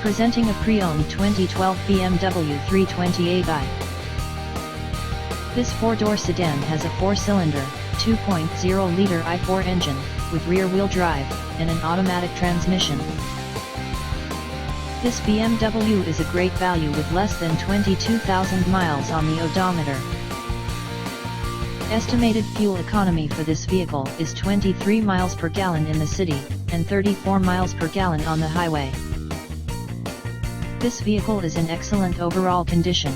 Presenting a pre-owned 2012 BMW 328i. This four-door sedan has a four-cylinder, 2.0-liter i4 engine, with rear-wheel drive, and an automatic transmission. This BMW is a great value with less than 22,000 miles on the odometer. Estimated fuel economy for this vehicle is 23 miles per gallon in the city, and 34 miles per gallon on the highway. This vehicle is in excellent overall condition.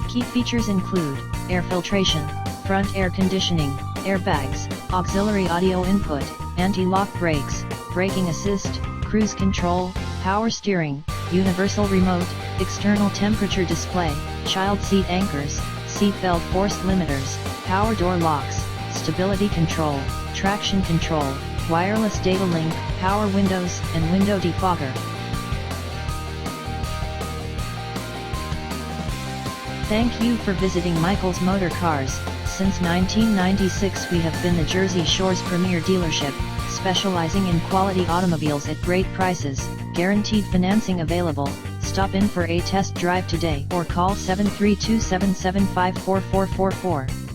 Key features include air filtration, front air conditioning, airbags, auxiliary audio input, anti-lock brakes, braking assist, cruise control, power steering, universal remote, external temperature display, child seat anchors, seat belt force limiters, power door locks, stability control, traction control, wireless data link, power windows, and window defogger. Thank you for visiting Michael's Motorcars. Since 1996 we have been the Jersey Shore's premier dealership, specializing in quality automobiles at great prices, guaranteed financing available. Stop in for a test drive today or call 732-775-4444.